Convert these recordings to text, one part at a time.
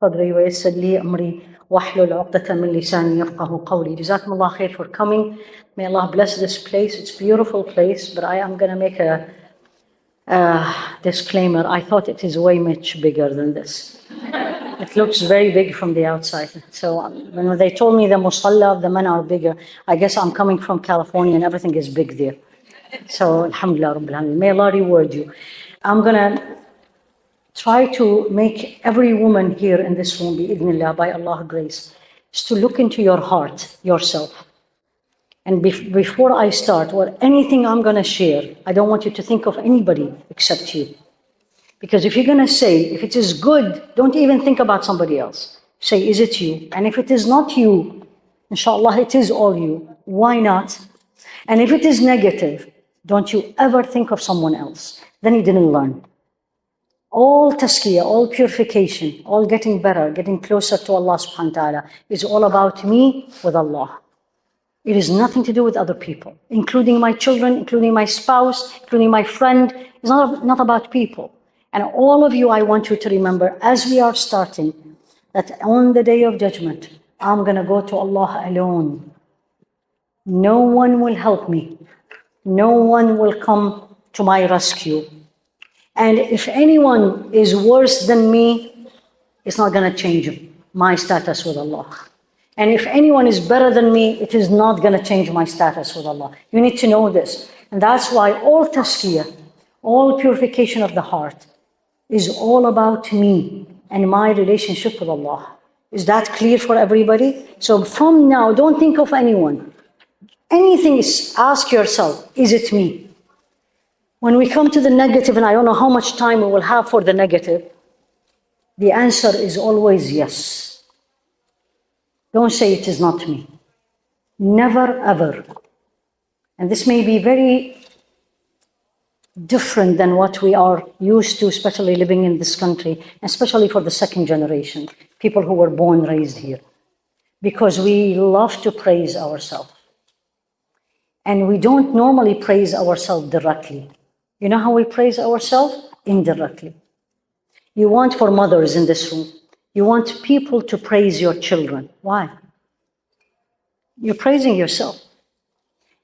صدري ويسر لي أمري واحلل عقدة من لساني يفقه قولي. جزاكم الله khair for coming. May Allah bless this place. It's a beautiful place, but I am going to make a disclaimer. I thought it is way much bigger than this. It looks very big from the outside. So when they told me the musalla, the men are bigger, I guess I'm coming from California and everything is big there. So alhamdulillah rabbil alameen. May Allah reward you. I'm going to try to make every woman here in this room, bi-idhnillah, by Allah's grace, is to look into your heart, yourself. And before I start, or anything I'm going to share, I don't want you to think of anybody except you. Because if you're going to say, if it is good, don't even think about somebody else. Say, is it you? And if it is not you, inshallah, it is all you. Why not? And if it is negative, don't you ever think of someone else. Then you didn't learn. All tazkiyah, all purification, all getting better, getting closer to Allah subhanahu wa ta'ala is all about me with Allah. It is nothing to do with other people, including my children, including my spouse, including my friend. It's not about people. And all of you, I want you to remember, as we are starting, that on the day of judgment, I'm going to go to Allah alone. No one will help me. No one will come to my rescue. And if anyone is worse than me, it's not going to change my status with Allah. And if anyone is better than me, it is not going to change my status with Allah. You need to know this. And that's why all tazkiyah, all purification of the heart is all about me and my relationship with Allah. Is that clear for everybody? So from now, don't think of anyone. Anything is, ask yourself, is it me? When we come to the negative, and I don't know how much time we will have for the negative, the answer is always yes. Don't say it is not me. Never, ever. And this may be very different than what we are used to, especially living in this country, especially for the second generation, people who were born, raised here. Because we love to praise ourselves. And we don't normally praise ourselves directly. You know how we praise ourselves? Indirectly. You want, for mothers in this room, you want people to praise your children. Why? You're praising yourself.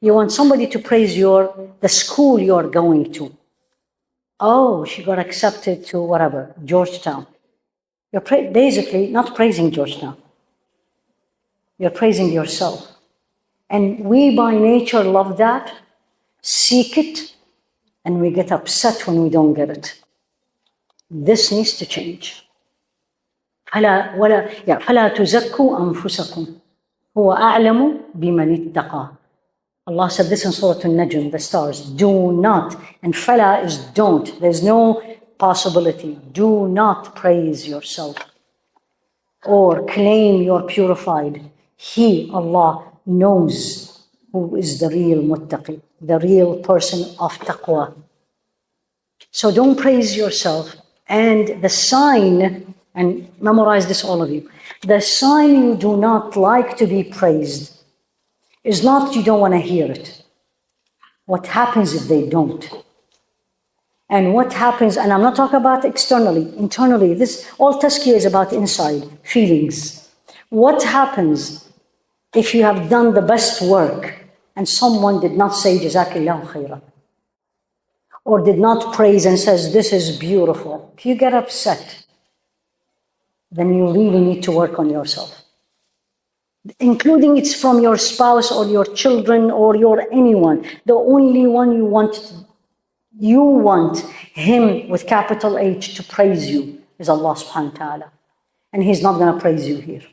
You want somebody to praise the school you're going to. Oh, she got accepted to whatever, Georgetown. You're basically not praising Georgetown. You're praising yourself. And we by nature love that, seek it, and we get upset when we don't get it. This needs to change. فَلَا تُزَكُّوا أَنفُسَكُمْ هُوَ أَعْلَمُ بِمَنِ اتَّقَى. Allah said this in Surah An-Najm, the stars. Do not, and fala is don't. There's no possibility. Do not praise yourself or claim you're purified. He, Allah, knows who is the real muttaqi, the real person of taqwa. So don't praise yourself. And the sign, and memorize this all of you, the sign you do not like to be praised is not you don't want to hear it. What happens if they don't? And what happens, and I'm not talking about externally, internally, this all tazkiyah is about inside, feelings. What happens if you have done the best work and someone did not say Jazakillahu khairan, or did not praise and says this is beautiful? If you get upset, then you really need to work on yourself. Including it's from your spouse or your children or your anyone. The only one you want him with capital H to praise you is Allah subhanahu wa ta'ala. And he's not going to praise you here.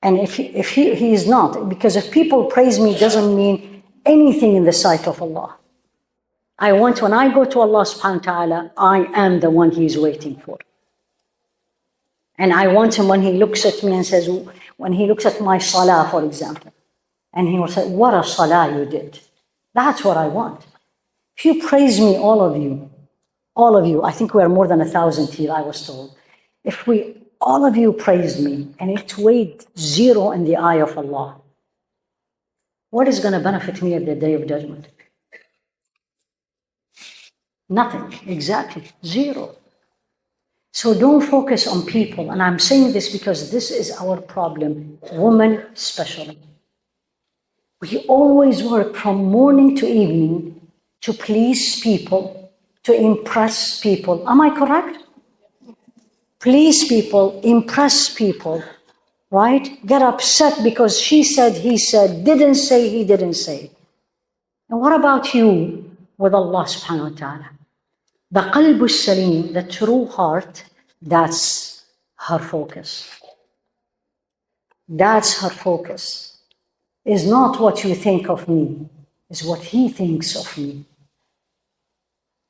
And if he is not, because if people praise me doesn't mean anything in the sight of Allah. When I go to Allah subhanahu wa ta'ala, I am the one he's waiting for. And I want him when he looks at me and says, when he looks at my salah, for example, and he will say, what a salah you did. That's what I want. If you praise me, all of you, I think we are more than 1,000 here, I was told. If all of you praised me and it weighed 0 in the eye of Allah, what is going to benefit me at the day of judgment? Nothing, exactly, 0. So don't focus on people. And I'm saying this because this is our problem, women especially. We always work from morning to evening to please people, to impress people. Am I correct? Please people, impress people, right? Get upset because she said, he said, didn't say, he didn't say. And what about you with Allah subhanahu wa ta'ala? The qalb salim, the true heart, that's her focus. That's her focus. Is not what you think of me, is what he thinks of me.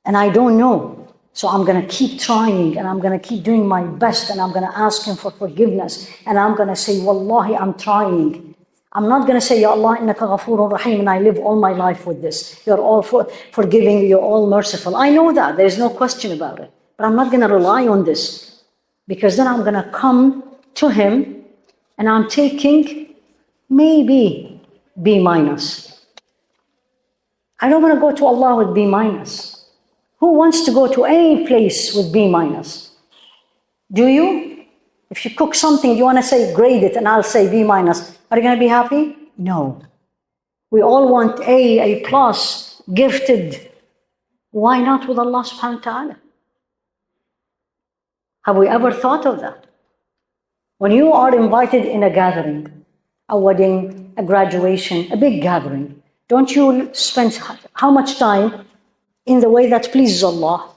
And I don't know. So I'm going to keep trying and I'm going to keep doing my best and I'm going to ask him for forgiveness. And I'm going to say, Wallahi, I'm trying. I'm not going to say, Ya Allah, innaka ghafoorun rahim, and I live all my life with this. You're all forgiving, you're all merciful. I know that. There's no question about it. But I'm not going to rely on this. Because then I'm going to come to him and I'm taking maybe B-. I don't want to go to Allah with B-. Who wants to go to any place with B-? Do you? If you cook something, you want to say, grade it, and I'll say B-. Are you going to be happy? No. We all want A+, gifted. Why not with Allah subhanahu wa ta'ala? Have we ever thought of that? When you are invited in a gathering, a wedding, a graduation, a big gathering, don't you spend how much time in the way that pleases Allah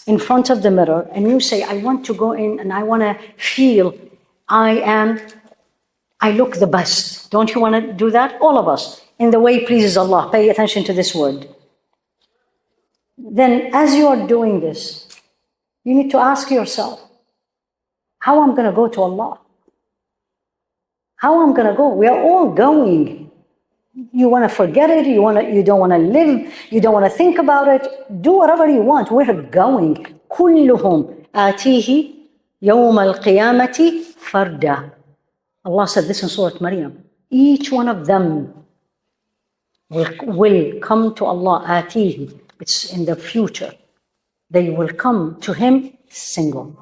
in front of the mirror, and you say, I want to go in and I want to feel I look the best. Don't you want to do that? All of us, in the way pleases Allah. Pay attention to this word. Then as you are doing this, you need to ask yourself, how I'm going to go to Allah? How I'm going to go? We are all going. You want to forget it, you don't want to live, you don't want to think about it, do whatever you want. We're going. كلهم آتيه يوم القيامة فردا. Allah said this in Surah Maryam. Each one of them will come to Allah. آتيه. It's in the future. They will come to him single.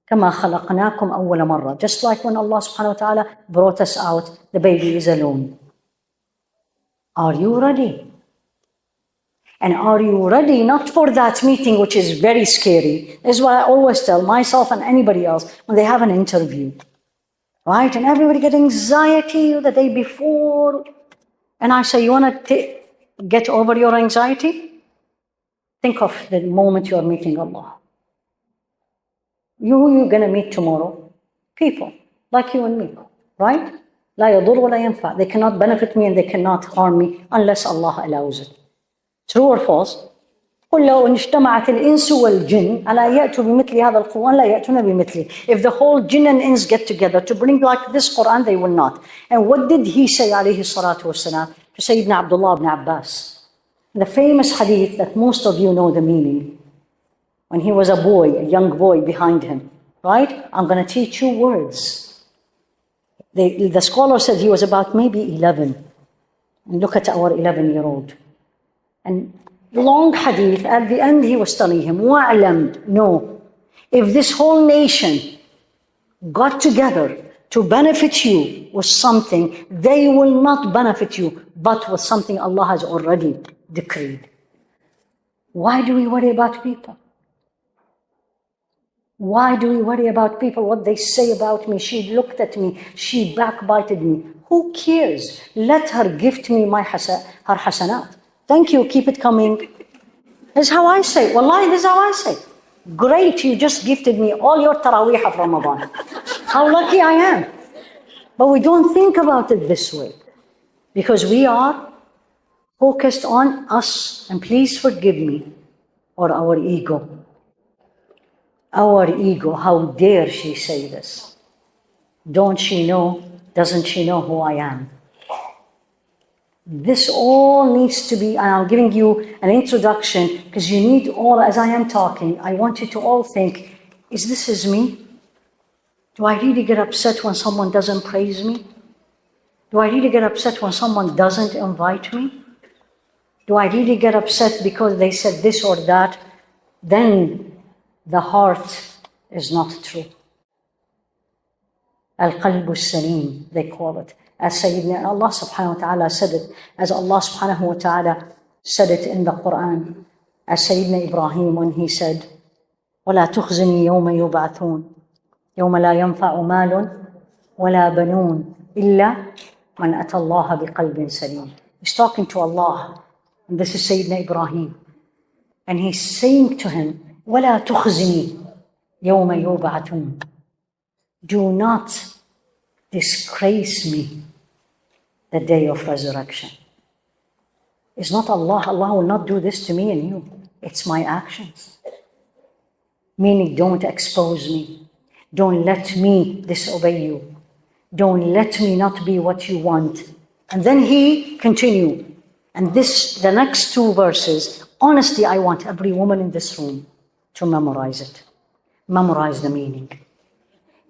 كما خلقناكم أول مرة. Just like when Allah subhanahu wa ta'ala brought us out, the baby is alone. Are you ready? And are you ready not for that meeting, which is very scary? This is what I always tell myself and anybody else when they have an interview, right? And everybody gets anxiety the day before. And I say, you want to get over your anxiety? Think of the moment you're meeting Allah. Who you're going to meet tomorrow? People like you and me, right? لا يضر ولا ينفع. They cannot benefit me and they cannot harm me unless Allah allows it. True or false? قل لو اجتمعت الإنس والجن على يأتوا بمثل هذا القرآن لا يأتون بمثله. If the whole jinn and ins get together to bring like this Quran, they will not. And what did he say عليه الصلاة والسلام to Sayyidina Abdullah ibn Abbas? The famous hadith that most of you know the meaning. When he was a boy, a young boy behind him, right? I'm going to teach you words. The scholar said he was about maybe 11. And look at our 11-year-old. And long hadith, at the end he was telling him, وَعْلَمْ, no, if this whole nation got together to benefit you with something, they will not benefit you, but with something Allah has already decreed. Why do we worry about people? Why do we worry about people, what they say about me? She looked at me, she backbited me. Who cares? Let her gift me her hasanat. Thank you, keep it coming. This is how I say. Wallahi, this is how I say. Great, you just gifted me all your taraweeh of Ramadan. How lucky I am. But we don't think about it this way. Because we are focused on us, and please forgive me, or our ego. Our ego, how dare she say this? Don't she know, doesn't she know who I am? This all needs to be, and I'm giving you an introduction, because you need all, as I am talking, I want you to all think, this is me? Do I really get upset when someone doesn't praise me? Do I really get upset when someone doesn't invite me? Do I really get upset because they said this or that? Then the heart is not true. Al-qalbu salim, they call it. As Sayyidina Allah subhanahu wa ta'ala said it, as Allah subhanahu wa ta'ala said it in the Quran, as Sayyidina Ibrahim when he said, وَلَا تُخْزِنِي يَوْمَ يُبْعَثُونَ يَوْمَ لَا يَنْفَعُ مَالٌ وَلَا بَنُونَ إِلَّا مَنْ أَتَى اللَّهَ بِقَلْبٍ سَلِيمٍ. He's talking to Allah, and this is Sayyidina Ibrahim. And he's saying to him, وَلَا تُخْزِنِي يَوْمَ يُبْعَثُونَ. Do not disgrace me the day of resurrection. It's not Allah. Allah will not do this to me and you. It's my actions. Meaning, don't expose me. Don't let me disobey you. Don't let me not be what you want. And then he continued. And the next two verses, honestly, I want every woman in this room to memorize it. Memorize the meaning.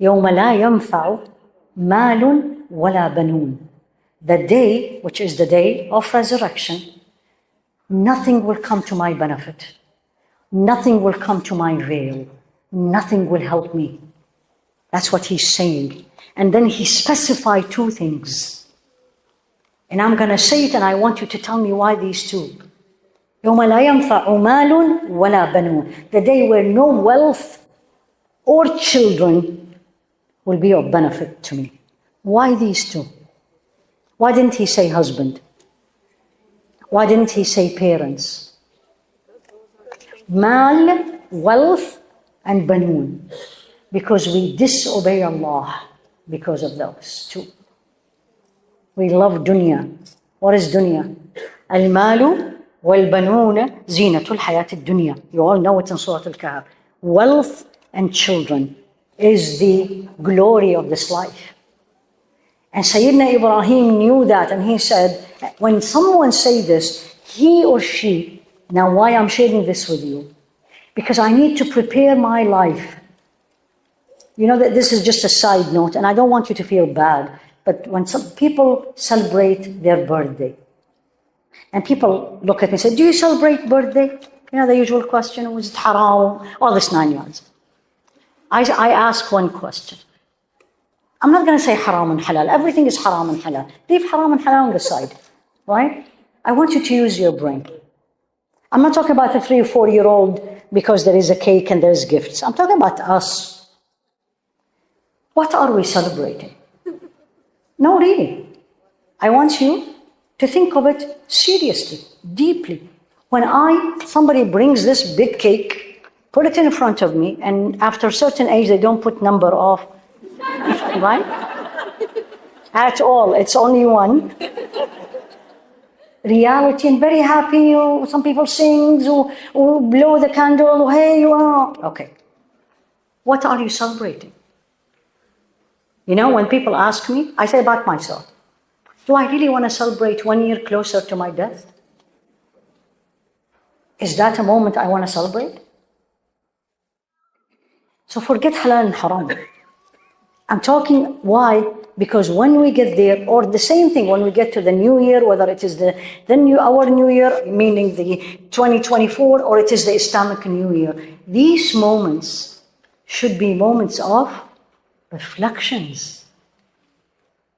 يَوْمَ لَا يَنْفَعُ مَالٌ وَلَا بَنُونَ. The day, which is the day of resurrection, nothing will come to my benefit. Nothing will come to my veil. Nothing will help me. That's what he's saying. And then he specified two things. And I'm going to say it, and I want you to tell me why these two. يَوْمَ لَا يَنْفَعُ مَالٌ وَلَا بَنُونَ. The day where no wealth or children will be of benefit to me. Why these two? Why didn't he say husband? Why didn't he say parents? Mal, wealth, and banoon. Because we disobey Allah because of those two. We love dunya. What is dunya? Al-malu wal-banoon zinatul hayat al-dunya. You all know it in Surah Al-Kahf. Wealth and children is the glory of this life. And Sayyidina Ibrahim knew that, and he said, when someone say this, he or she, now why I'm sharing this with you? Because I need to prepare my life. You know that this is just a side note, and I don't want you to feel bad, but when some people celebrate their birthday, and people look at me and say, do you celebrate birthday? You know, the usual question, was it haram? All this 9 yards. I ask one question. I'm not going to say haram and halal. Everything is haram and halal. Leave haram and halal on the side, right? I want you to use your brain. I'm not talking about a 3 or 4 year old because there is a cake and there's gifts. I'm talking about us. What are we celebrating? No, really. I want you to think of it seriously, deeply. When somebody brings this big cake, put it in front of me, and after a certain age, they don't put number off, right? At all, it's only one. Reality, and very happy, or some people sing, or blow the candle, or hey, you are. Okay. What are you celebrating? You know, when people ask me, I say about myself, do I really want to celebrate 1 year closer to my death? Is that a moment I want to celebrate? So forget halal and haram. I'm talking why? Because when we get there, or the same thing when we get to the new year, whether it is our new year, meaning the 2024, or it is the Islamic new year, these moments should be moments of reflections.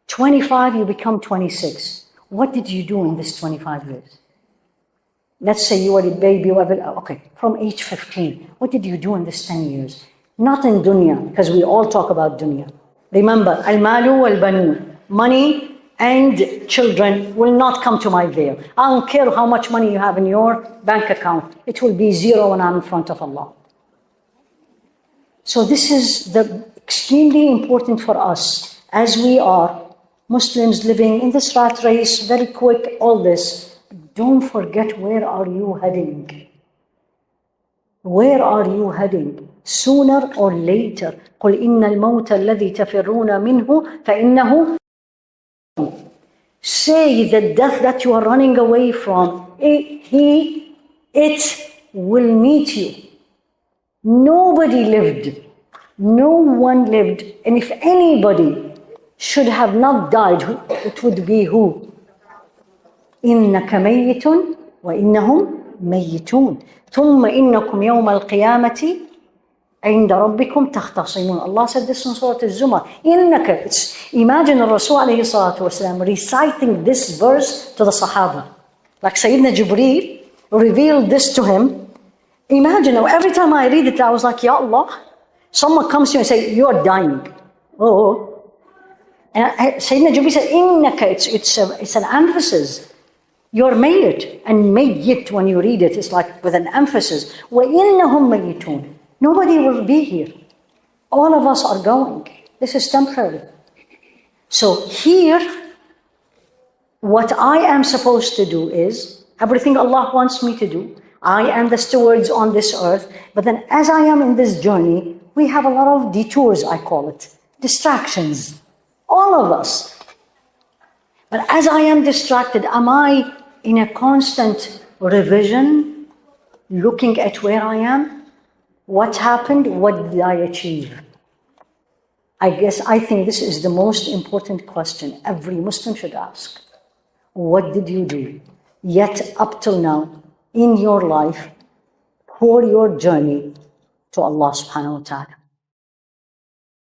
25, you become 26. What did you do in this 25 years? Let's say you were a baby, okay, from age 15. What did you do in this 10 years? Not in dunya, because we all talk about dunya. Remember, al-malu wal-banoon, money and children will not come to my veil. I don't care how much money you have in your bank account. It will be zero when I'm in front of Allah. So this is extremely important for us as we are Muslims living in this rat race, very quick, all this. Don't forget, where are you heading? Where are you heading? Sooner or later. قُلْ إِنَّ الْمَوْتَ الَّذِي تَفِرُّونَ مِنْهُ فَإِنَّهُ. Say the death that you are running away from, it will meet you. Nobody lived. No one lived. And if anybody should have not died, it would be who? إِنَّكَ مَيِّتٌ وَإِنَّهُمْ مَيِّتُونَ ثُمَّ إِنَّكُمْ يَوْمَ الْقِيَامَةِ عند ربكم تختصمون. Allah said this in Surah Al-Zumar. Imagine Rasul alayhi salatu wasalam reciting this verse to the Sahaba. Like Sayyidina Jibreel revealed this to him. Imagine, every time I read it, I was like, Ya Allah, someone comes to you and say, you are dying. Oh. And Sayyidina Jibreel said, it's an emphasis. You're made, and mayyit, when you read it, it's like with an emphasis. وَإِنَّهُمْ مَيِّتُونَ. Nobody will be here. All of us are going. This is temporary. So here, what I am supposed to do is, everything Allah wants me to do, I am the stewards on this earth, but then as I am in this journey, we have a lot of detours, I call it, distractions, all of us. But as I am distracted, am I in a constant revision, looking at where I am? What happened? What did I achieve? I think this is the most important question every Muslim should ask. What did you do? Yet up till now, in your life, for your journey to Allah subhanahu wa ta'ala.